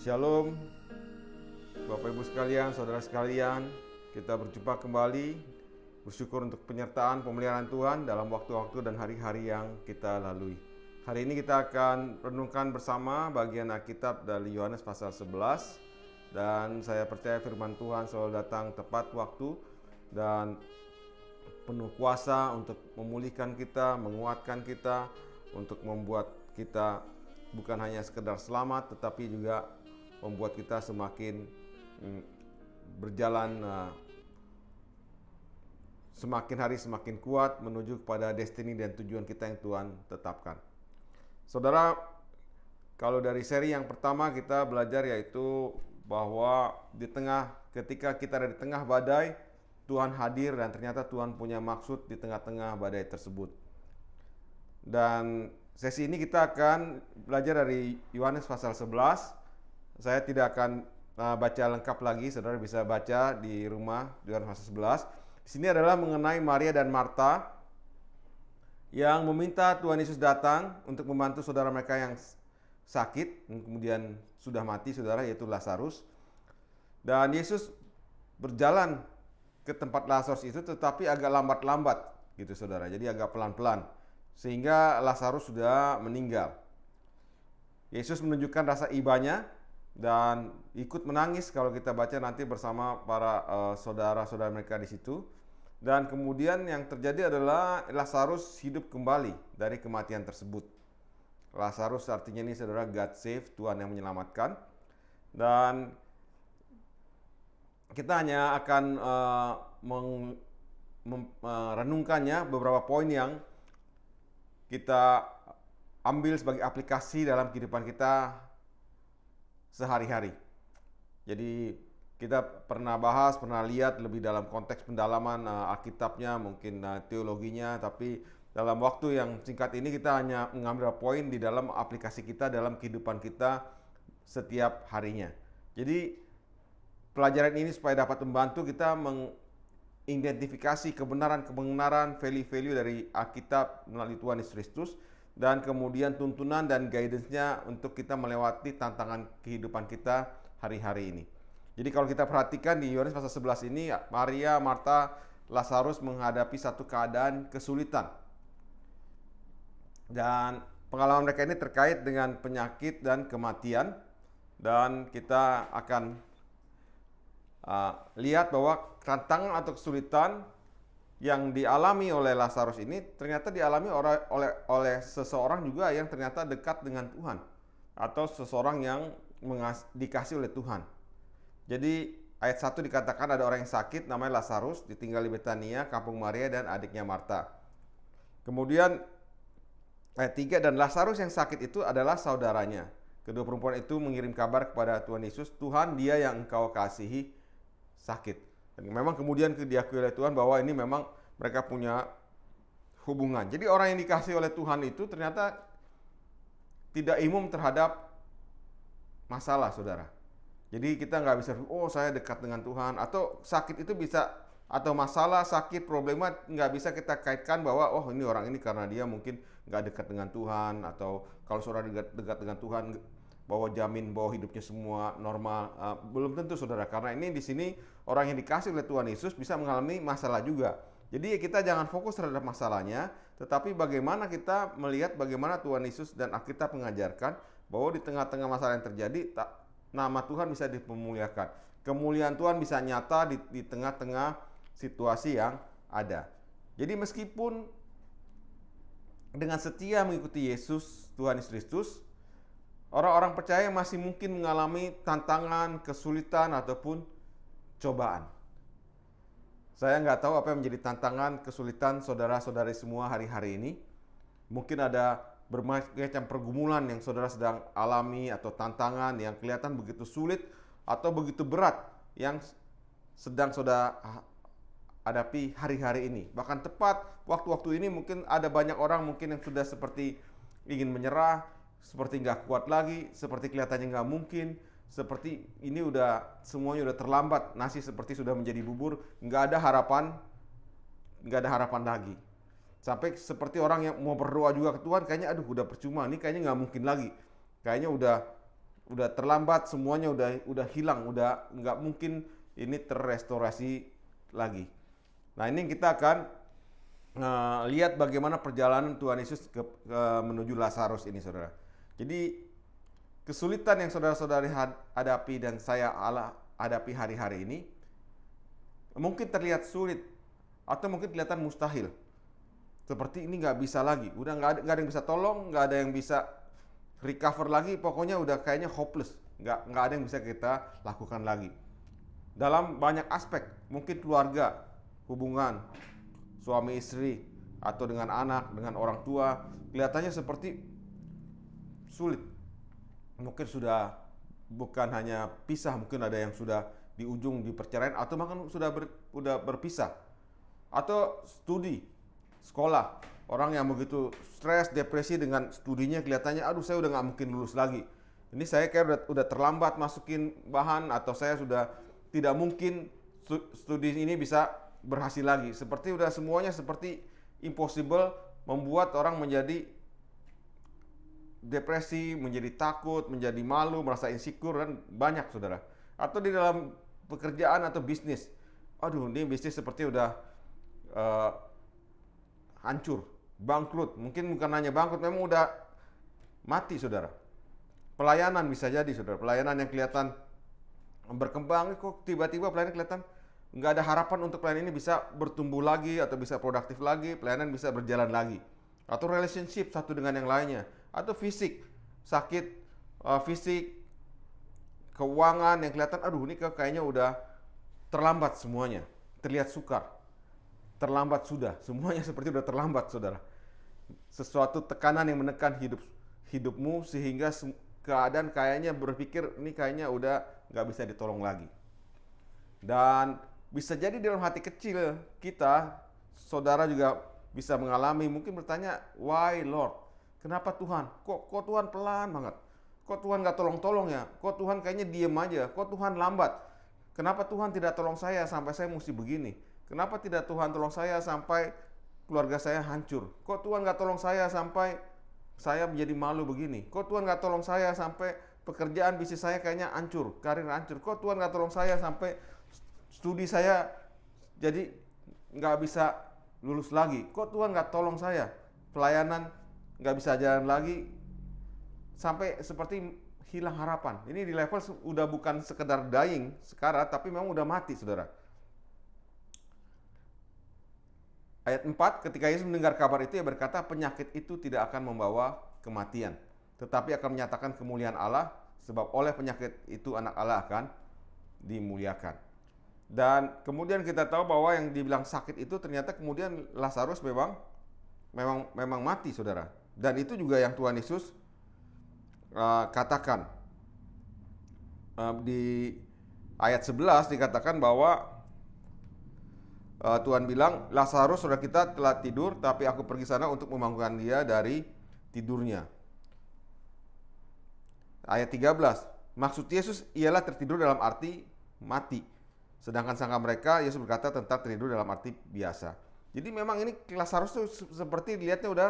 Shalom, Bapak Ibu sekalian, saudara sekalian. Kita berjumpa kembali, bersyukur untuk penyertaan pemeliharaan Tuhan dalam waktu-waktu dan hari-hari yang kita lalui. Hari ini kita akan renungkan bersama bagian Alkitab dari Yohanes pasal 11. Dan saya percaya firman Tuhan selalu datang tepat waktu dan penuh kuasa untuk memulihkan kita, menguatkan kita, untuk membuat kita bukan hanya sekedar selamat, tetapi juga membuat kita semakin berjalan semakin hari semakin kuat menuju kepada destiny dan tujuan kita yang Tuhan tetapkan. Saudara, kalau dari seri yang pertama kita belajar yaitu bahwa ketika kita ada di tengah badai, Tuhan hadir dan ternyata Tuhan punya maksud di tengah-tengah badai tersebut. Dan sesi ini kita akan belajar dari Yohanes pasal 11. Saya tidak akan baca lengkap lagi, saudara bisa baca di rumah di Yohanes pasal 11. Di sini adalah mengenai Maria dan Marta yang meminta Tuhan Yesus datang untuk membantu saudara mereka yang sakit, kemudian sudah mati saudara, yaitu Lazarus. Dan Yesus berjalan ke tempat Lazarus itu tetapi agak lambat-lambat gitu saudara, jadi agak pelan-pelan sehingga Lazarus sudah meninggal. Yesus menunjukkan rasa ibanya dan ikut menangis kalau kita baca nanti bersama para saudara-saudara mereka di situ. Dan kemudian yang terjadi adalah Lazarus hidup kembali dari kematian tersebut. Lazarus artinya ini saudara God save, Tuhan yang menyelamatkan. Dan kita hanya akan merenungkannya beberapa poin yang kita ambil sebagai aplikasi dalam kehidupan kita sehari-hari. Jadi kita pernah lihat lebih dalam konteks pendalaman Alkitabnya, mungkin teologinya, tapi dalam waktu yang singkat ini kita hanya mengambil poin di dalam aplikasi kita dalam kehidupan kita setiap harinya. Jadi pelajaran ini supaya dapat membantu kita mengidentifikasi kebenaran, value-value dari Alkitab melalui Tuhan Yesus Kristus, dan kemudian tuntunan dan guidance-nya untuk kita melewati tantangan kehidupan kita hari-hari ini. Jadi kalau kita perhatikan di Yohanes pasal 11 ini, Maria, Marta, Lazarus menghadapi satu keadaan kesulitan. Dan pengalaman mereka ini terkait dengan penyakit dan kematian. Dan kita akan lihat bahwa tantangan atau kesulitan yang dialami oleh Lazarus ini ternyata dialami oleh seseorang juga yang ternyata dekat dengan Tuhan, atau seseorang yang dikasih oleh Tuhan. Jadi ayat 1 dikatakan ada orang yang sakit namanya Lazarus, ditinggal di Betania, kampung Maria dan adiknya Marta. Kemudian ayat 3, dan Lazarus yang sakit itu adalah saudaranya. Kedua perempuan itu mengirim kabar kepada Tuhan Yesus, Tuhan, dia yang engkau kasihi sakit. Dan memang kemudian diakui oleh Tuhan bahwa ini memang mereka punya hubungan. Jadi orang yang dikasih oleh Tuhan itu ternyata tidak imum terhadap masalah, saudara. Jadi kita nggak bisa, saya dekat dengan Tuhan, atau sakit itu bisa, atau masalah, sakit, problema nggak bisa kita kaitkan bahwa ini orang ini karena dia mungkin nggak dekat dengan Tuhan, atau kalau saudara dekat dengan Tuhan bahwa jamin bahwa hidupnya semua normal. Belum tentu saudara, karena ini di sini orang yang dikasih oleh Tuhan Yesus bisa mengalami masalah juga. Jadi kita jangan fokus terhadap masalahnya, tetapi bagaimana kita melihat bagaimana Tuhan Yesus dan Alkitab mengajarkan bahwa di tengah-tengah masalah yang terjadi, nama Tuhan bisa dipermuliakan. Kemuliaan Tuhan bisa nyata di tengah-tengah situasi yang ada. Jadi meskipun dengan setia mengikuti Yesus, Tuhan Yesus Kristus, orang-orang percaya masih mungkin mengalami tantangan, kesulitan, ataupun cobaan. Saya nggak tahu apa yang menjadi tantangan, kesulitan saudara-saudari semua hari-hari ini. Mungkin ada bermacam pergumulan yang saudara sedang alami, atau tantangan yang kelihatan begitu sulit atau begitu berat yang sedang saudara hadapi hari-hari ini. Bahkan tepat waktu-waktu ini mungkin ada banyak orang mungkin yang sudah seperti ingin menyerah, seperti nggak kuat lagi, seperti kelihatannya nggak mungkin, seperti ini semuanya udah terlambat, nasi seperti sudah menjadi bubur, nggak ada harapan lagi. Sampai seperti orang yang mau berdoa juga ke Tuhan, kayaknya udah percuma, ini kayaknya nggak mungkin lagi, kayaknya udah terlambat, semuanya udah hilang, udah nggak mungkin ini terrestorasi lagi. Nah, ini kita akan lihat bagaimana perjalanan Tuhan Yesus menuju Lazarus ini, saudara. Jadi kesulitan yang saudara-saudari hadapi dan saya hadapi hari-hari ini mungkin terlihat sulit atau mungkin kelihatan mustahil. Seperti ini nggak bisa lagi, udah nggak ada yang bisa tolong, nggak ada yang bisa recover lagi, pokoknya udah kayaknya hopeless, nggak ada yang bisa kita lakukan lagi. Dalam banyak aspek, mungkin keluarga, hubungan, suami istri, atau dengan anak, dengan orang tua, kelihatannya seperti sulit. Mungkin sudah bukan hanya pisah, mungkin ada yang sudah di ujung di perceraian, atau bahkan sudah berpisah. Atau studi, sekolah, orang yang begitu stres, depresi dengan studinya, kelihatannya aduh saya udah nggak mungkin lulus lagi. Ini saya kayak udah terlambat masukin bahan, atau saya sudah tidak mungkin studi ini bisa berhasil lagi. Seperti udah semuanya seperti impossible, membuat orang menjadi depresi, menjadi takut, menjadi malu, merasa insecure, dan banyak, saudara. Atau di dalam pekerjaan atau bisnis, aduh ini bisnis seperti udah hancur, bangkrut. Mungkin bukan hanya bangkrut, memang udah mati, saudara. Pelayanan bisa jadi, saudara. Pelayanan yang kelihatan berkembang, kok tiba-tiba pelayanan kelihatan nggak ada harapan untuk pelayanan ini bisa bertumbuh lagi atau bisa produktif lagi, pelayanan bisa berjalan lagi. Atau relationship satu dengan yang lainnya, atau fisik, sakit fisik, keuangan yang kelihatan aduh ini kayaknya udah terlambat semuanya, terlihat sukar, terlambat sudah, semuanya seperti udah terlambat, saudara. Sesuatu tekanan yang menekan hidupmu sehingga keadaan kayaknya berpikir ini kayaknya udah nggak bisa ditolong lagi. Dan bisa jadi dalam hati kecil kita, saudara juga bisa mengalami, mungkin bertanya, why Lord? Kenapa Tuhan? Kok Tuhan pelan banget? Kok Tuhan nggak tolong-tolong ya? Kok Tuhan kayaknya diem aja? Kok Tuhan lambat? Kenapa Tuhan tidak tolong saya sampai saya mesti begini? Kenapa tidak Tuhan tolong saya sampai keluarga saya hancur? Kok Tuhan nggak tolong saya sampai saya menjadi malu begini? Kok Tuhan nggak tolong saya sampai pekerjaan bisnis saya kayaknya hancur, karir hancur? Kok Tuhan nggak tolong saya sampai studi saya jadi nggak bisa lulus lagi? Kok Tuhan nggak tolong saya? Pelayanan nggak bisa jalan lagi, sampai seperti hilang harapan. Ini di level udah bukan sekedar dying sekarang, tapi memang udah mati, saudara. Ayat 4, ketika Yesus mendengar kabar itu, ia berkata, penyakit itu tidak akan membawa kematian, tetapi akan menyatakan kemuliaan Allah, sebab oleh penyakit itu anak Allah akan dimuliakan. Dan kemudian kita tahu bahwa yang dibilang sakit itu ternyata kemudian Lazarus memang mati, saudara. Dan itu juga yang Tuhan Yesus katakan. Di ayat 11 dikatakan bahwa Tuhan bilang, Lazarus saudara kita telah tidur, tapi aku pergi sana untuk membangunkan dia dari tidurnya. Ayat 13, maksud Yesus ialah tertidur dalam arti mati. Sedangkan sangka mereka, Yesus berkata tentang tertidur dalam arti biasa. Jadi memang ini Lazarus itu seperti dilihatnya udah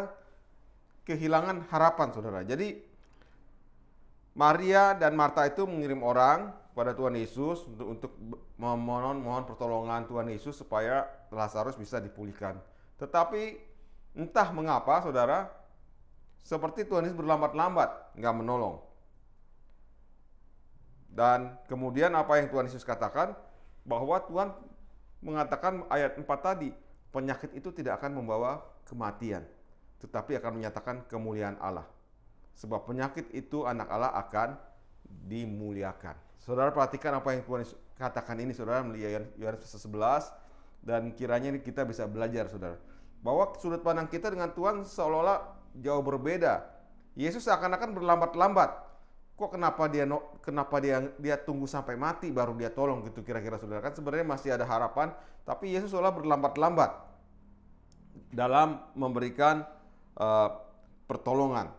kehilangan harapan, saudara. Jadi Maria dan Marta itu mengirim orang pada Tuhan Yesus untuk mohon pertolongan Tuhan Yesus supaya Lazarus bisa dipulihkan. Tetapi entah mengapa, saudara, seperti Tuhan Yesus berlambat-lambat, nggak menolong. Dan kemudian apa yang Tuhan Yesus katakan? Bahwa Tuhan mengatakan ayat 4 tadi, penyakit itu tidak akan membawa kematian, tetapi akan menyatakan kemuliaan Allah. Sebab penyakit itu anak Allah akan dimuliakan. Saudara perhatikan apa yang Tuhan Yesus katakan ini, saudara, melihat Yohanes 11, dan kiranya ini kita bisa belajar, saudara, bahwa sudut pandang kita dengan Tuhan seolah-olah jauh berbeda. Yesus seakan-akan berlambat-lambat. Kok kenapa dia tunggu sampai mati baru dia tolong gitu, kira-kira, saudara? Kan sebenarnya masih ada harapan, tapi Yesus seolah berlambat-lambat dalam memberikan pertolongan.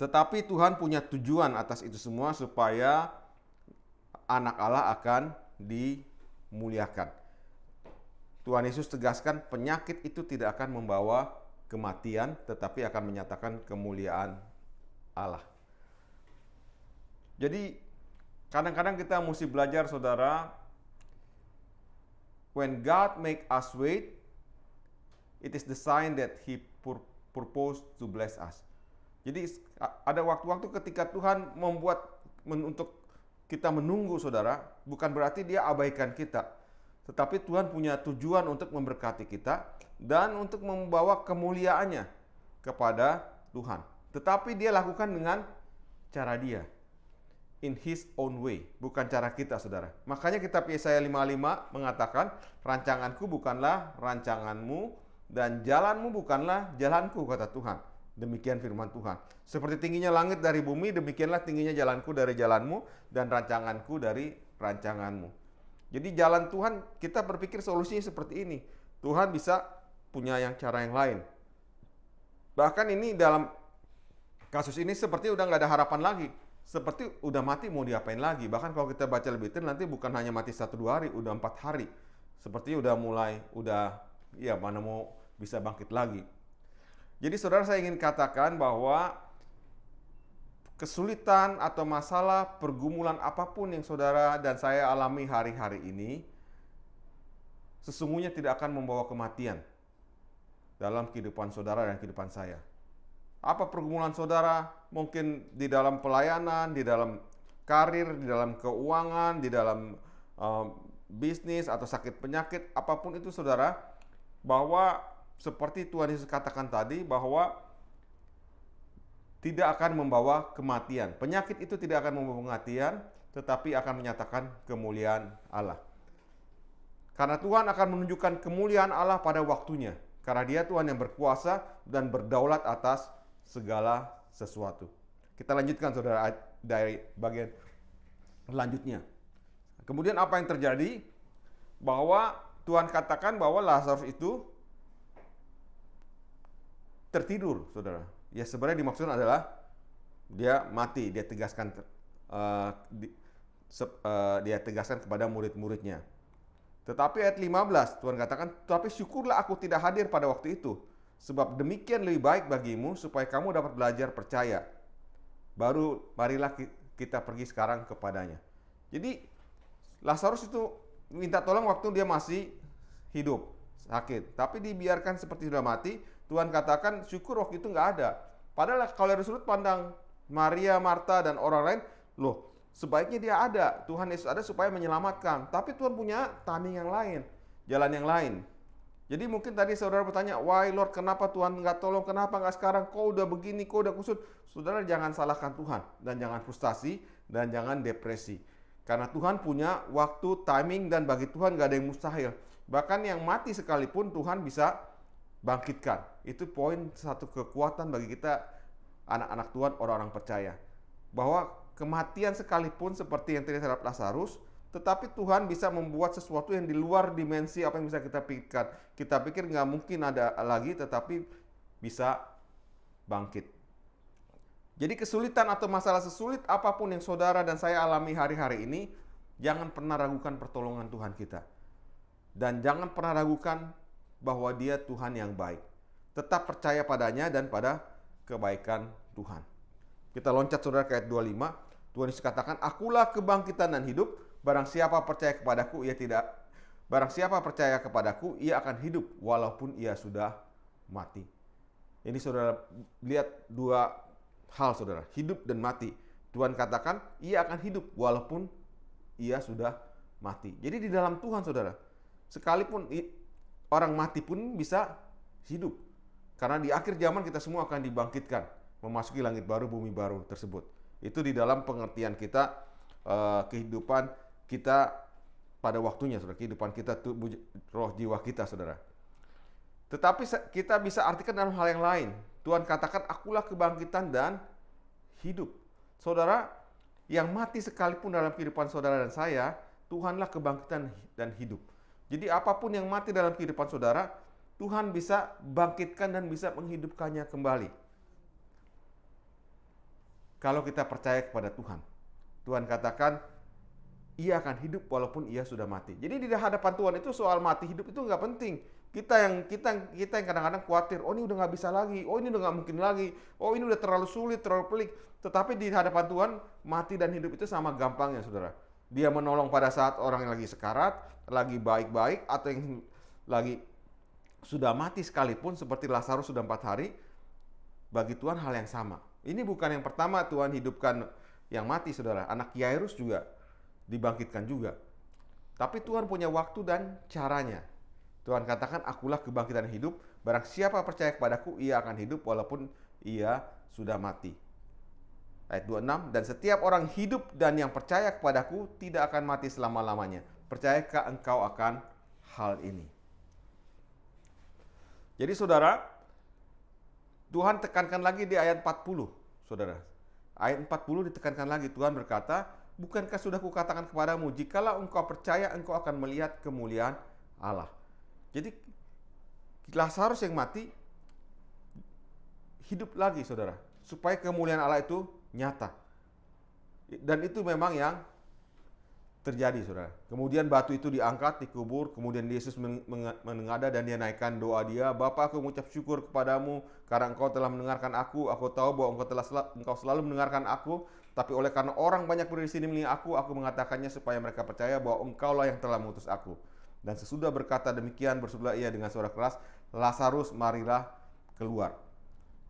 Tetapi Tuhan punya tujuan atas itu semua supaya anak Allah akan dimuliakan. Tuhan Yesus tegaskan penyakit itu tidak akan membawa kematian, tetapi akan menyatakan kemuliaan Allah. Jadi kadang-kadang kita mesti belajar, saudara, when God make us wait, it is the sign that He purpose to bless us. Jadi ada waktu-waktu ketika Tuhan membuat untuk kita menunggu, saudara, bukan berarti Dia abaikan kita, tetapi Tuhan punya tujuan untuk memberkati kita dan untuk membawa kemuliaannya kepada Tuhan. Tetapi Dia lakukan dengan cara Dia, in His own way, bukan cara kita, saudara. Makanya kitab Yesaya 55 mengatakan, rancanganku bukanlah rancanganmu dan jalanmu bukanlah jalanku, kata Tuhan. Demikian firman Tuhan. Seperti tingginya langit dari bumi, demikianlah tingginya jalanku dari jalanmu dan rancanganku dari rancanganmu. Jadi jalan Tuhan, kita berpikir solusinya seperti ini. Tuhan bisa punya cara yang lain. Bahkan ini dalam kasus ini seperti udah nggak ada harapan lagi. Seperti udah mati mau diapain lagi. Bahkan kalau kita baca lebih detail nanti bukan hanya mati 1-2 hari, udah 4 hari. Seperti udah mulai, mana mau bisa bangkit lagi. Jadi saudara, saya ingin katakan bahwa kesulitan atau masalah, pergumulan apapun yang saudara dan saya alami hari-hari ini, sesungguhnya tidak akan membawa kematian dalam kehidupan saudara dan kehidupan saya. Apa pergumulan saudara? Mungkin di dalam pelayanan, di dalam karir, di dalam keuangan, di dalam bisnis atau sakit penyakit, apapun itu saudara, bahwa seperti Tuhan Yesus katakan tadi, bahwa tidak akan membawa kematian. Penyakit itu tidak akan membawa kematian, tetapi akan menyatakan kemuliaan Allah. Karena Tuhan akan menunjukkan kemuliaan Allah pada waktunya. Karena Dia Tuhan yang berkuasa dan berdaulat atas segala sesuatu. Kita lanjutkan, saudara, dari bagian selanjutnya. Kemudian apa yang terjadi? Bahwa Tuhan katakan bahwa Lazarus itu tertidur, saudara. Ya, sebenarnya dimaksudkan adalah dia mati. Dia tegaskan kepada murid-muridnya. Tetapi ayat 15 Tuhan katakan, "Tapi syukurlah aku tidak hadir pada waktu itu, sebab demikian lebih baik bagimu supaya kamu dapat belajar percaya. Baru marilah kita pergi sekarang kepadanya." Jadi Lazarus itu minta tolong waktu dia masih hidup, sakit. Tapi dibiarkan seperti sudah mati. Tuhan katakan syukur waktu itu nggak ada. Padahal kalau dari sudut pandang Maria, Marta, dan orang lain, loh, sebaiknya dia ada. Tuhan Yesus ada supaya menyelamatkan. Tapi Tuhan punya timing yang lain, jalan yang lain. Jadi mungkin tadi saudara bertanya, why Lord, kenapa Tuhan nggak tolong, kenapa nggak sekarang, kok udah begini, kok udah kusut. Saudara, jangan salahkan Tuhan, dan jangan frustasi, dan jangan depresi. Karena Tuhan punya waktu, timing, dan bagi Tuhan nggak ada yang mustahil. Bahkan yang mati sekalipun Tuhan bisa bangkitkan. Itu poin satu kekuatan bagi kita, anak-anak Tuhan, orang-orang percaya. Bahwa kematian sekalipun seperti yang terjadi terhadap Lazarus, tetapi Tuhan bisa membuat sesuatu yang di luar dimensi apa yang bisa kita pikirkan. Kita pikir nggak mungkin ada lagi, tetapi bisa bangkit. Jadi kesulitan atau masalah sesulit apapun yang saudara dan saya alami hari-hari ini, jangan pernah ragukan pertolongan Tuhan kita. Dan jangan pernah ragukan bahwa Dia Tuhan yang baik. Tetap percaya padanya dan pada kebaikan Tuhan. Kita loncat, saudara, ke ayat 25. Tuhan Yesus katakan, "Akulah kebangkitan dan hidup. Barang siapa percaya kepadaku, ia akan hidup walaupun ia sudah mati." Ini saudara lihat dua hal, saudara, hidup dan mati. Tuhan katakan ia akan hidup walaupun ia sudah mati. Jadi di dalam Tuhan, saudara, sekalipun orang mati pun bisa hidup. Karena di akhir zaman kita semua akan dibangkitkan, memasuki langit baru, bumi baru tersebut. Itu di dalam pengertian kita, kehidupan kita pada waktunya, saudara. Kehidupan kita, roh jiwa kita, saudara. Tetapi kita bisa artikan dalam hal yang lain. Tuhan katakan, "Akulah kebangkitan dan hidup." Saudara, yang mati sekalipun dalam kehidupan saudara dan saya, Tuhanlah kebangkitan dan hidup. Jadi apapun yang mati dalam kehidupan saudara, Tuhan bisa bangkitkan dan bisa menghidupkannya kembali. Kalau kita percaya kepada Tuhan. Tuhan katakan, ia akan hidup walaupun ia sudah mati. Jadi di hadapan Tuhan itu soal mati hidup itu nggak penting. Kita yang kadang-kadang khawatir, oh ini udah nggak bisa lagi, oh ini udah nggak mungkin lagi, oh ini udah terlalu sulit, terlalu pelik. Tetapi di hadapan Tuhan, mati dan hidup itu sama gampangnya, saudara. Dia menolong pada saat orang yang lagi sekarat, lagi baik-baik, atau yang lagi sudah mati sekalipun, seperti Lazarus sudah 4 hari, bagi Tuhan hal yang sama. Ini bukan yang pertama Tuhan hidupkan yang mati, saudara. Anak Yairus juga dibangkitkan juga. Tapi Tuhan punya waktu dan caranya. Tuhan katakan, akulah kebangkitan hidup, barang siapa percaya kepadaku, ia akan hidup walaupun ia sudah mati. Ayat 26, dan setiap orang hidup dan yang percaya kepadaku tidak akan mati selama-lamanya. Percayakah engkau akan hal ini? Jadi saudara, Tuhan tekankan lagi di ayat 40, saudara. Ayat 40 ditekankan lagi, Tuhan berkata, bukankah sudah kukatakan kepadamu, jikalau engkau percaya, engkau akan melihat kemuliaan Allah. Jadi Lazarus yang mati hidup lagi, saudara, supaya kemuliaan Allah itu nyata. Dan itu memang yang terjadi, saudara. Kemudian batu itu diangkat, dikubur. Kemudian Yesus menengadah dan dia naikkan doa dia, Bapa, aku mengucap syukur kepadamu karena engkau telah mendengarkan aku. Aku tahu bahwa engkau selalu mendengarkan aku, tapi oleh karena orang banyak berdiri di sini melihat aku mengatakannya supaya mereka percaya bahwa engkaulah yang telah mengutus aku. Dan sesudah berkata demikian, berserulah ia dengan suara keras, Lazarus, marilah keluar.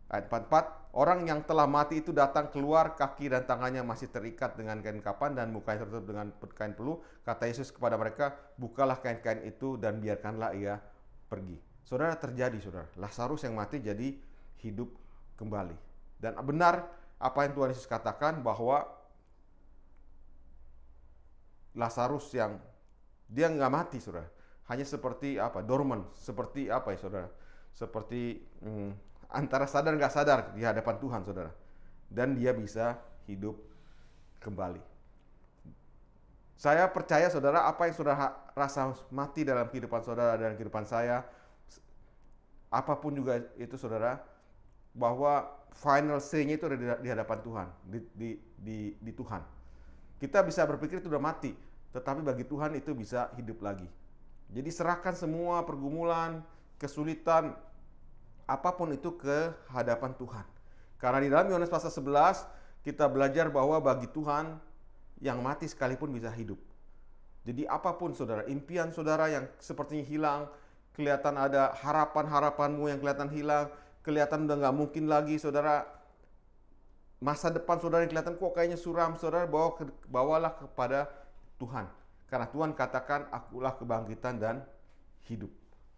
Ayat 44, orang yang telah mati itu datang keluar, kaki dan tangannya masih terikat dengan kain kapan dan mukanya tertutup dengan kain peluh. Kata Yesus kepada mereka, bukalah kain-kain itu dan biarkanlah ia pergi. Saudara, terjadi, saudara. Lazarus yang mati jadi hidup kembali. Dan benar apa yang Tuhan Yesus katakan, bahwa Lazarus yang dia nggak mati, saudara, hanya seperti apa, dormant, seperti apa ya, saudara, seperti antara sadar nggak sadar di hadapan Tuhan, saudara, dan dia bisa hidup kembali. Saya percaya, saudara, apa yang saudara rasa mati dalam kehidupan saudara dan kehidupan saya, apapun juga itu, saudara, bahwa final say-nya itu ada di hadapan Tuhan, di Tuhan. Kita bisa berpikir itu udah mati, tetapi bagi Tuhan itu bisa hidup lagi. Jadi serahkan semua pergumulan, kesulitan, apapun itu ke hadapan Tuhan. Karena di dalam Yohanes pasal 11 kita belajar bahwa bagi Tuhan yang mati sekalipun bisa hidup. Jadi apapun, saudara, impian saudara yang sepertinya hilang, kelihatan ada harapan-harapanmu yang kelihatan hilang, kelihatan udah nggak mungkin lagi, saudara, masa depan saudara yang kelihatan kok kayaknya suram, saudara, bawalah kepada Tuhan. Karena Tuhan katakan, akulah kebangkitan dan hidup.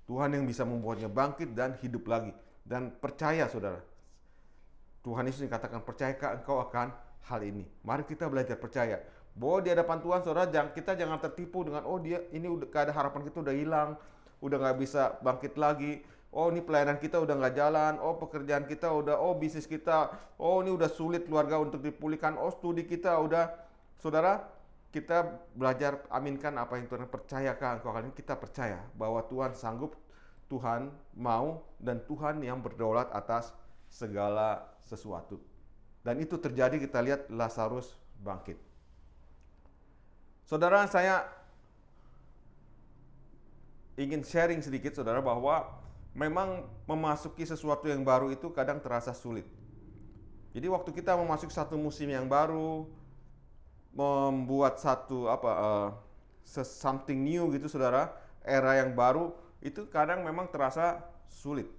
Tuhan yang bisa membuatnya bangkit dan hidup lagi. Dan percaya, saudara, Tuhan Yesus katakan, percayakah engkau akan hal ini? Mari kita belajar percaya bahwa di hadapan Tuhan, saudara, kita jangan tertipu dengan, oh dia ini udah gak ada harapan, kita udah hilang, udah gak bisa bangkit lagi. Oh ini pelayanan kita udah gak jalan, oh pekerjaan kita udah, oh bisnis kita, oh ini udah sulit keluarga untuk dipulihkan, oh studi kita udah. Saudara, kita belajar aminkan apa yang Tuhan percayakah engkau akan ini. Kita percaya bahwa Tuhan sanggup, Tuhan mau, dan Tuhan yang berdaulat atas segala sesuatu. Dan itu terjadi, kita lihat Lazarus bangkit. Saudara, saya ingin sharing sedikit, saudara, bahwa memang memasuki sesuatu yang baru itu kadang terasa sulit. Jadi waktu kita memasuki satu musim yang baru, membuat satu something new gitu, saudara, era yang baru, itu kadang memang terasa sulit.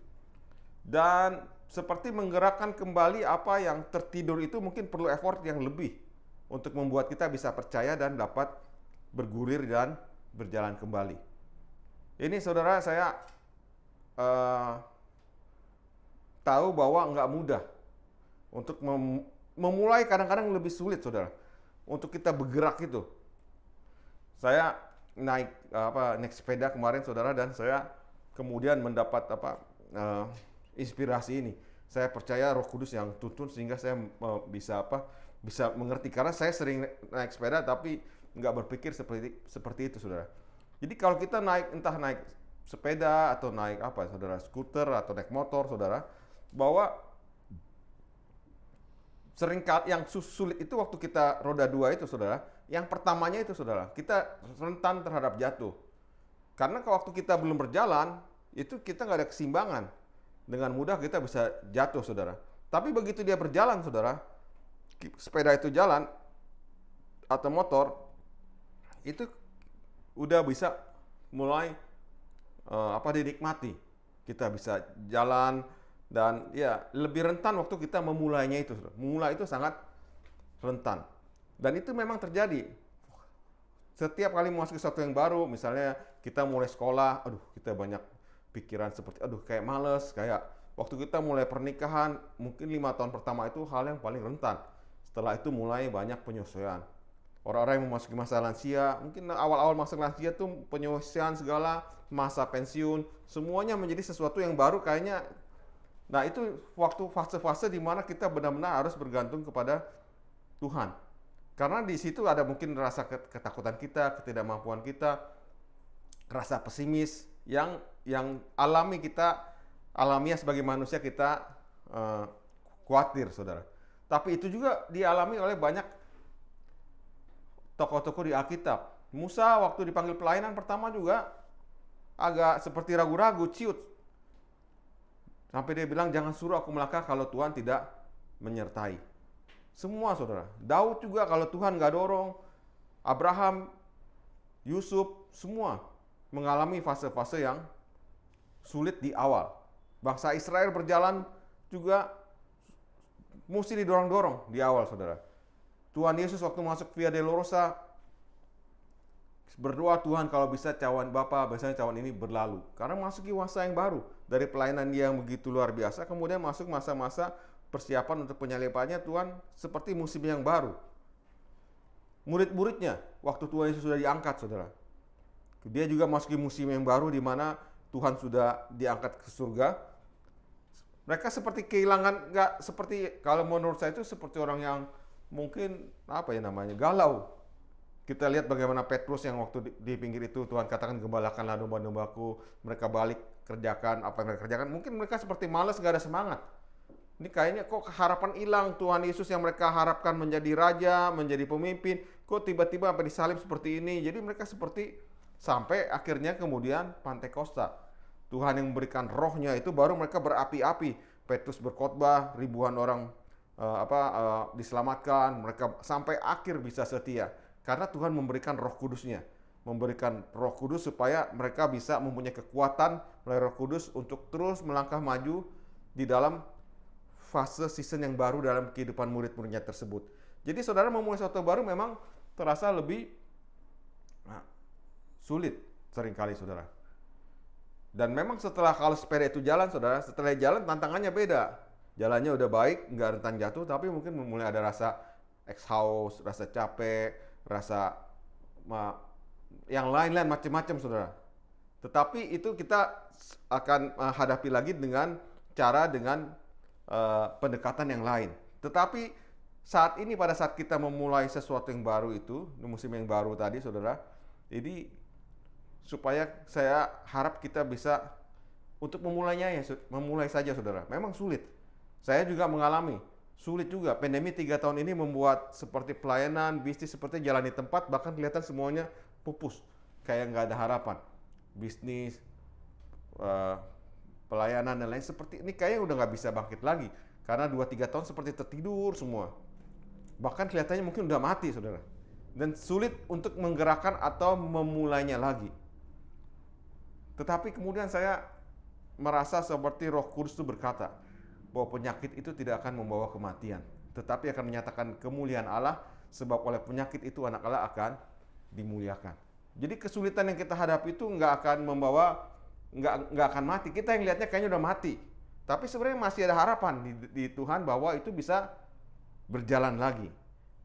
Dan seperti menggerakkan kembali apa yang tertidur itu mungkin perlu effort yang lebih untuk membuat kita bisa percaya dan dapat bergulir dan berjalan kembali. Ini, saudara, saya tahu bahwa nggak mudah untuk memulai, kadang-kadang lebih sulit, saudara, untuk kita bergerak itu. Saya naik sepeda kemarin, saudara, dan saya kemudian mendapat inspirasi ini. Saya percaya Roh Kudus yang tuntun sehingga saya bisa mengerti, karena saya sering naik sepeda tapi nggak berpikir seperti itu, saudara. Jadi kalau kita entah naik sepeda atau naik saudara, skuter atau naik motor, saudara, bahwa yang sulit itu waktu kita roda dua itu saudara, yang pertamanya itu saudara, kita rentan terhadap jatuh. Karena kalau waktu kita belum berjalan, itu kita nggak ada keseimbangan. Dengan mudah kita bisa jatuh saudara. Tapi begitu dia berjalan saudara, sepeda itu jalan, atau motor, itu udah bisa mulai dinikmati. Kita bisa jalan, dan ya lebih rentan waktu kita memulainya itu. Memulai itu sangat rentan. Dan itu memang terjadi. Setiap kali memasuki sesuatu yang baru, misalnya kita mulai sekolah, kita banyak pikiran seperti, kayak males, kayak waktu kita mulai pernikahan, mungkin 5 tahun pertama itu hal yang paling rentan. Setelah itu mulai banyak penyesuaian. Orang-orang yang memasuki masa lansia, mungkin awal-awal masa lansia tuh penyesuaian segala, masa pensiun, semuanya menjadi sesuatu yang baru kayaknya. Nah itu waktu fase-fase di mana kita benar-benar harus bergantung kepada Tuhan. Karena di situ ada mungkin rasa ketakutan kita, ketidakmampuan kita, rasa pesimis yang alamiah sebagai manusia kita khawatir, saudara. Tapi itu juga dialami oleh banyak tokoh-tokoh di Alkitab. Musa waktu dipanggil pelayanan pertama juga agak seperti ragu-ragu, ciut. Sampai dia bilang, jangan suruh aku melangkah kalau Tuhan tidak menyertai. Semua saudara. Daud juga kalau Tuhan gak dorong. Abraham, Yusuf, semua mengalami fase-fase yang sulit di awal. Bangsa Israel berjalan juga mesti didorong-dorong di awal saudara. Tuhan Yesus waktu masuk Via Dolorosa berdoa, Tuhan kalau bisa cawan Bapa, biasanya cawan ini berlalu. Karena masuki masa yang baru. Dari pelayanan dia yang begitu luar biasa, kemudian masuk masa-masa persiapan untuk penyalipannya, Tuhan seperti musim yang baru. Murid-muridnya, waktu Tuhan Yesus sudah diangkat, saudara. Dia juga masuki musim yang baru di mana Tuhan sudah diangkat ke surga. Mereka seperti kehilangan, seperti kalau menurut saya itu seperti orang yang mungkin galau. Kita lihat bagaimana Petrus yang waktu di pinggir itu Tuhan katakan, gembalakanlah domba-dombaku, mereka balik kerjakan apa yang mereka kerjakan. Mungkin mereka seperti malas, gak ada semangat. Ini kayaknya kok harapan hilang. Tuhan Yesus yang mereka harapkan menjadi raja, menjadi pemimpin, kok tiba-tiba sampai disalib seperti ini. Jadi mereka seperti sampai akhirnya kemudian Pantekosta. Tuhan yang memberikan rohnya itu baru mereka berapi-api. Petrus berkhotbah, ribuan orang diselamatkan, mereka sampai akhir bisa setia. Karena Tuhan memberikan Roh Kudus-Nya, memberikan Roh Kudus supaya mereka bisa mempunyai kekuatan melalui Roh Kudus untuk terus melangkah maju di dalam fase season yang baru dalam kehidupan murid-muridnya tersebut. Jadi saudara memulai sesuatu baru memang terasa lebih sulit seringkali saudara. Dan memang kalau sepeda itu jalan saudara, setelah jalan tantangannya beda. Jalannya udah baik, nggak rentan jatuh, tapi mungkin mulai ada rasa exhaust, rasa capek, rasa yang lain-lain macam-macam saudara. Tetapi itu kita akan hadapi lagi dengan pendekatan yang lain. Tetapi saat ini pada saat kita memulai sesuatu yang baru itu, di musim yang baru tadi saudara, jadi supaya saya harap kita bisa untuk memulainya memulai saja saudara. Memang sulit. Saya juga mengalami sulit juga. Pandemi 3 tahun ini membuat seperti pelayanan, bisnis seperti jalan di tempat, bahkan kelihatan semuanya pupus. Kayak nggak ada harapan. Bisnis, pelayanan dan lain seperti ini kayaknya udah nggak bisa bangkit lagi. Karena 2-3 tahun seperti tertidur semua. Bahkan kelihatannya mungkin udah mati saudara. Dan sulit untuk menggerakkan atau memulainya lagi. Tetapi kemudian saya merasa seperti Roh Kudus itu berkata, bahwa penyakit itu tidak akan membawa kematian, tetapi akan menyatakan kemuliaan Allah, sebab oleh penyakit itu anak Allah akan dimuliakan. Jadi kesulitan yang kita hadapi itu nggak akan mati. Kita yang lihatnya kayaknya udah mati, tapi sebenarnya masih ada harapan di Tuhan bahwa itu bisa berjalan lagi.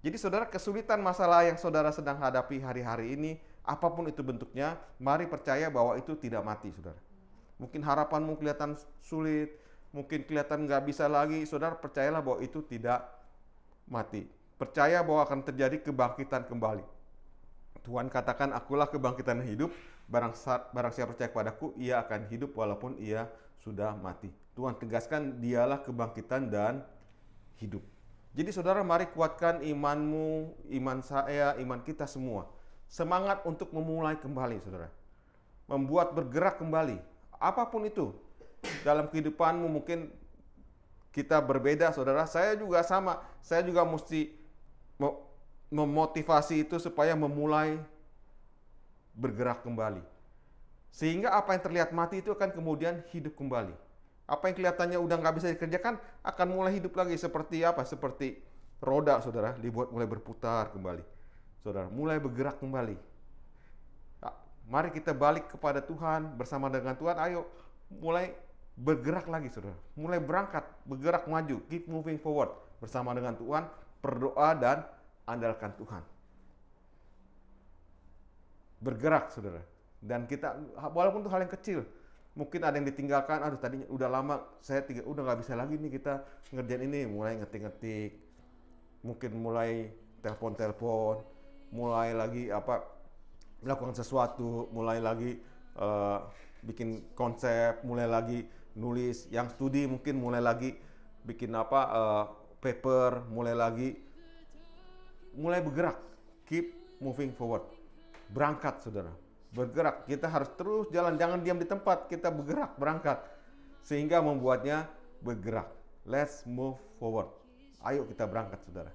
Jadi saudara, kesulitan masalah yang saudara sedang hadapi hari-hari ini, apapun itu bentuknya, mari percaya bahwa itu tidak mati saudara. Mungkin harapanmu kelihatan sulit, mungkin kelihatan nggak bisa lagi, saudara percayalah bahwa itu tidak mati. Percaya bahwa akan terjadi kebangkitan kembali. Tuhan katakan, akulah kebangkitan hidup, barang siapa percaya kepadaku, ia akan hidup walaupun ia sudah mati. Tuhan tegaskan, dialah kebangkitan dan hidup. Jadi saudara, mari kuatkan imanmu, iman saya, iman kita semua. Semangat untuk memulai kembali saudara. Membuat bergerak kembali. Apapun itu. Dalam kehidupanmu mungkin kita berbeda saudara. Saya juga sama. Saya juga mesti memotivasi itu supaya memulai bergerak kembali. Sehingga apa yang terlihat mati itu akan kemudian hidup kembali. Apa yang kelihatannya udah nggak bisa dikerjakan akan mulai hidup lagi. Seperti apa? Seperti roda saudara, dibuat mulai berputar kembali. Saudara, mulai bergerak kembali. Nah, mari kita balik kepada Tuhan, bersama dengan Tuhan, ayo mulai bergerak lagi saudara. Mulai berangkat, bergerak maju, keep moving forward. Bersama dengan Tuhan, berdoa dan andalkan Tuhan. Bergerak saudara. Dan kita, walaupun itu hal yang kecil, mungkin ada yang ditinggalkan, aduh tadinya udah lama saya udah nggak bisa lagi nih kita ngerjain ini, mulai ngetik-ngetik, mungkin mulai telepon-telepon, mulai lagi melakukan sesuatu, mulai lagi bikin konsep, mulai lagi nulis, yang studi mungkin mulai lagi bikin paper, mulai bergerak, keep moving forward, berangkat saudara. Bergerak, kita harus terus jalan, jangan diam di tempat, kita bergerak, berangkat, sehingga membuatnya bergerak. Let's move forward. Ayo kita berangkat saudara.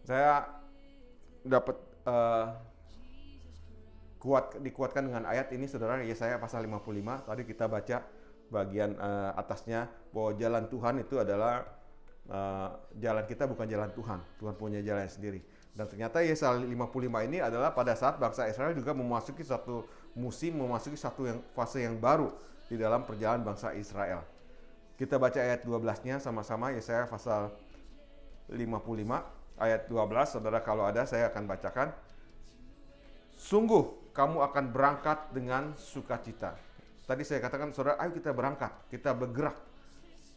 Saya dapat dikuatkan dengan ayat ini saudara, Yesaya pasal 55. Tadi kita baca bagian atasnya bahwa jalan Tuhan itu adalah jalan kita, bukan jalan Tuhan. Tuhan punya jalan sendiri. Dan ternyata Yesaya 55 ini adalah pada saat bangsa Israel juga memasuki satu musim, memasuki fase yang baru di dalam perjalanan bangsa Israel. Kita baca ayat 12-nya sama-sama, Yesaya pasal 55 ayat 12. Saudara kalau ada saya akan bacakan. Sungguh kamu akan berangkat dengan sukacita. Tadi saya katakan saudara, ayo kita berangkat, kita bergerak.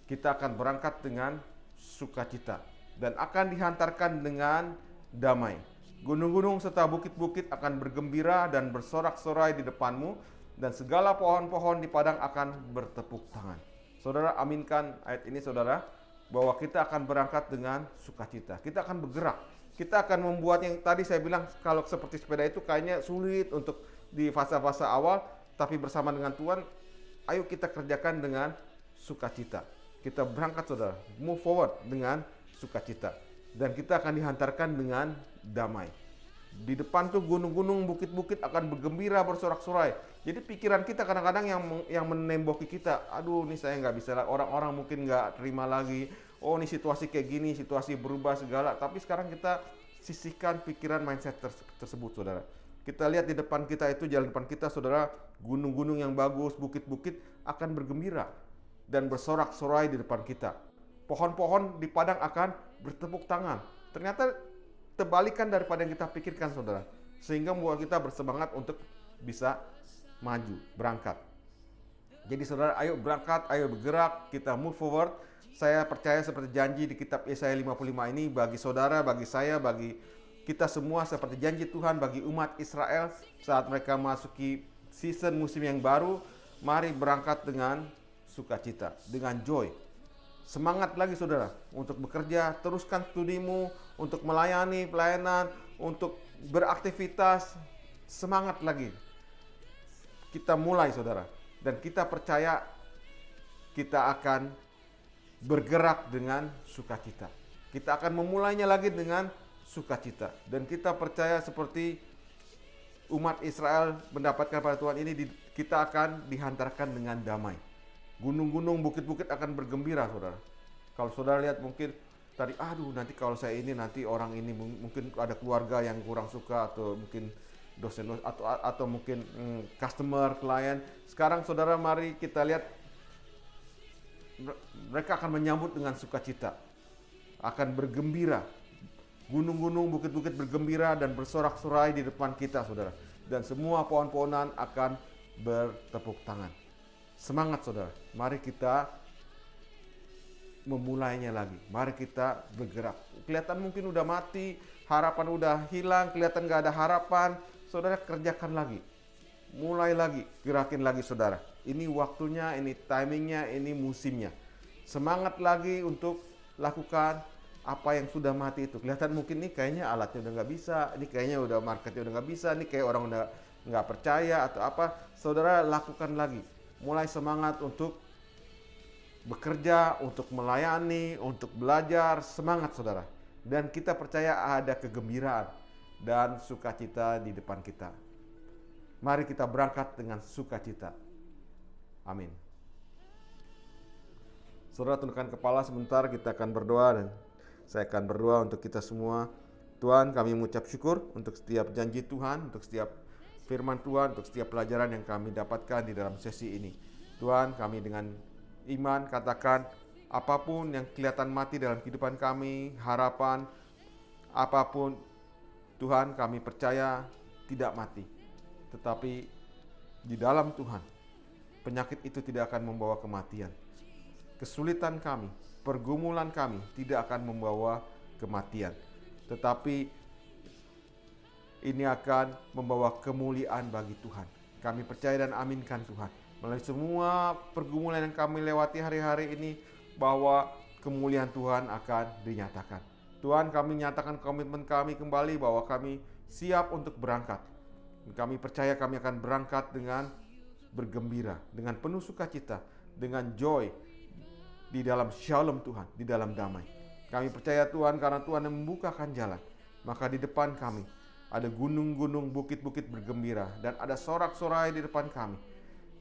Kita akan berangkat dengan sukacita dan akan dihantarkan dengan damai. Gunung-gunung serta bukit-bukit akan bergembira dan bersorak-sorai di depanmu, dan segala pohon-pohon di padang akan bertepuk tangan. Saudara, aminkan ayat ini saudara, bahwa kita akan berangkat dengan sukacita. Kita akan bergerak. Kita akan membuat yang tadi saya bilang, kalau seperti sepeda itu kayaknya sulit untuk di fase-fase awal, tapi bersama dengan Tuhan, ayo kita kerjakan dengan sukacita. Kita berangkat saudara, move forward dengan sukacita. Dan kita akan dihantarkan dengan damai. Di depan tuh gunung-gunung, bukit-bukit akan bergembira, bersorak-sorai. Jadi pikiran kita kadang-kadang yang menemboki kita, aduh ini saya nggak bisa, orang-orang mungkin nggak terima lagi, oh ini situasi kayak gini, situasi berubah segala. Tapi sekarang kita sisihkan pikiran mindset tersebut saudara. Kita lihat di depan kita itu, jalan depan kita saudara, gunung-gunung yang bagus, bukit-bukit akan bergembira dan bersorak-sorai di depan kita. Pohon-pohon di padang akan bertepuk tangan. Ternyata terbalikan daripada yang kita pikirkan saudara. Sehingga membuat kita bersemangat untuk bisa maju, berangkat. Jadi saudara, ayo berangkat, ayo bergerak, kita move forward. Saya percaya seperti janji di kitab Yesaya 55 ini, bagi saudara, bagi saya, bagi kita semua, seperti janji Tuhan bagi umat Israel saat mereka masuki season musim yang baru, mari berangkat dengan sukacita, dengan joy. Semangat lagi saudara untuk bekerja, teruskan studimu, untuk melayani pelayanan, untuk beraktivitas, semangat lagi. Kita mulai saudara, dan kita percaya kita akan bergerak dengan sukacita. Kita akan memulainya lagi dengan sukacita, dan kita percaya seperti umat Israel mendapatkan pada Tuhan ini, kita akan dihantarkan dengan damai. Gunung-gunung, bukit-bukit akan bergembira saudara. Kalau saudara lihat mungkin tadi, aduh nanti kalau saya ini, nanti orang ini mungkin ada keluarga yang kurang suka, atau mungkin dosen atau mungkin customer, klien. Sekarang saudara, mari kita lihat mereka akan menyambut dengan sukacita, akan bergembira. Gunung-gunung, bukit-bukit bergembira dan bersorak-sorai di depan kita saudara, dan semua pohon-pohonan akan bertepuk tangan. Semangat saudara, mari kita memulainya lagi. Mari kita bergerak. Kelihatan mungkin udah mati, harapan udah hilang, kelihatan gak ada harapan. Saudara, kerjakan lagi. Mulai lagi, gerakin lagi saudara. Ini waktunya, ini timingnya, ini musimnya. Semangat lagi untuk lakukan apa yang sudah mati itu. Kelihatan mungkin nih kayaknya alatnya udah nggak bisa, ini kayaknya udah marketnya udah nggak bisa, nih kayak orang udah nggak percaya atau apa. Saudara lakukan lagi, mulai semangat untuk bekerja, untuk melayani, untuk belajar, semangat saudara. Dan kita percaya ada kegembiraan dan sukacita di depan kita. Mari kita berangkat dengan sukacita. Amin. Saudara tundukkan kepala sebentar, kita akan berdoa dan saya akan berdoa untuk kita semua. Tuhan, kami mengucap syukur untuk setiap janji Tuhan, untuk setiap firman Tuhan, untuk setiap pelajaran yang kami dapatkan di dalam sesi ini. Tuhan, kami dengan iman katakan apapun yang kelihatan mati dalam kehidupan kami, harapan, apapun, Tuhan kami percaya tidak mati. Tetapi di dalam Tuhan, penyakit itu tidak akan membawa kematian. Kesulitan kami, pergumulan kami tidak akan membawa kematian. Tetapi ini akan membawa kemuliaan bagi Tuhan. Kami percaya dan aminkan Tuhan. Melalui semua pergumulan yang kami lewati hari-hari ini, bahwa kemuliaan Tuhan akan dinyatakan. Tuhan, kami nyatakan komitmen kami kembali bahwa kami siap untuk berangkat. Kami percaya kami akan berangkat dengan bergembira, dengan penuh sukacita, dengan joy, di dalam shalom Tuhan, di dalam damai. Kami percaya Tuhan, karena Tuhan yang membukakan jalan, maka di depan kami ada gunung-gunung, bukit-bukit bergembira, dan ada sorak-sorai di depan kami.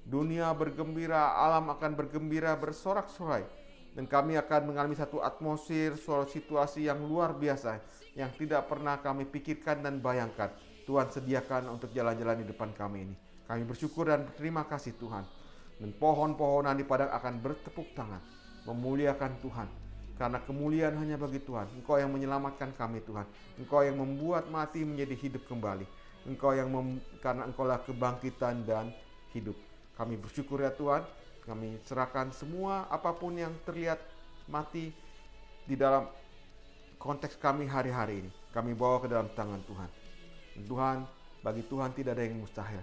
Dunia bergembira, alam akan bergembira, bersorak-sorai, dan kami akan mengalami satu atmosfer, suatu situasi yang luar biasa, yang tidak pernah kami pikirkan dan bayangkan. Tuhan sediakan untuk jalan-jalan di depan kami ini. Kami bersyukur dan berterima kasih Tuhan. Dan pohon-pohonan di padang akan bertepuk tangan, memuliakan Tuhan. Karena kemuliaan hanya bagi Tuhan. Engkau yang menyelamatkan kami Tuhan. Engkau yang membuat mati menjadi hidup kembali. Engkau yang karena Engkaulah kebangkitan dan hidup. Kami bersyukur ya Tuhan. Kami serahkan semua apapun yang terlihat mati di dalam konteks kami hari-hari ini. Kami bawa ke dalam tangan Tuhan. Tuhan, bagi Tuhan tidak ada yang mustahil.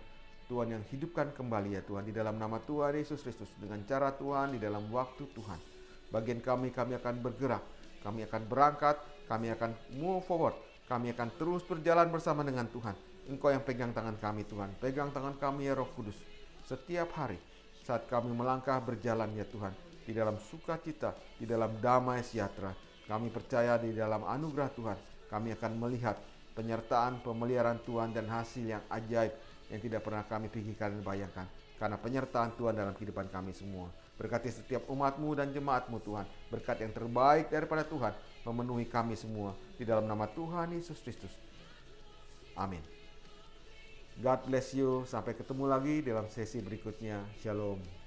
Tuhan yang hidupkan kembali ya Tuhan, di dalam nama Tuhan Yesus Kristus, dengan cara Tuhan, di dalam waktu Tuhan. Bagian kami akan bergerak, kami akan berangkat, kami akan move forward, kami akan terus berjalan bersama dengan Tuhan. Engkau yang pegang tangan kami Tuhan, pegang tangan kami ya Roh Kudus. Setiap hari saat kami melangkah berjalan ya Tuhan, di dalam sukacita, di dalam damai sejahtera, kami percaya di dalam anugerah Tuhan, kami akan melihat penyertaan, pemeliharaan Tuhan dan hasil yang ajaib yang tidak pernah kami pikirkan dan bayangkan. Karena penyertaan Tuhan dalam kehidupan kami semua. Berkati setiap umat-Mu dan jemaat-Mu Tuhan. Berkat yang terbaik daripada Tuhan memenuhi kami semua. Di dalam nama Tuhan Yesus Kristus. Amin. God bless you. Sampai ketemu lagi dalam sesi berikutnya. Shalom.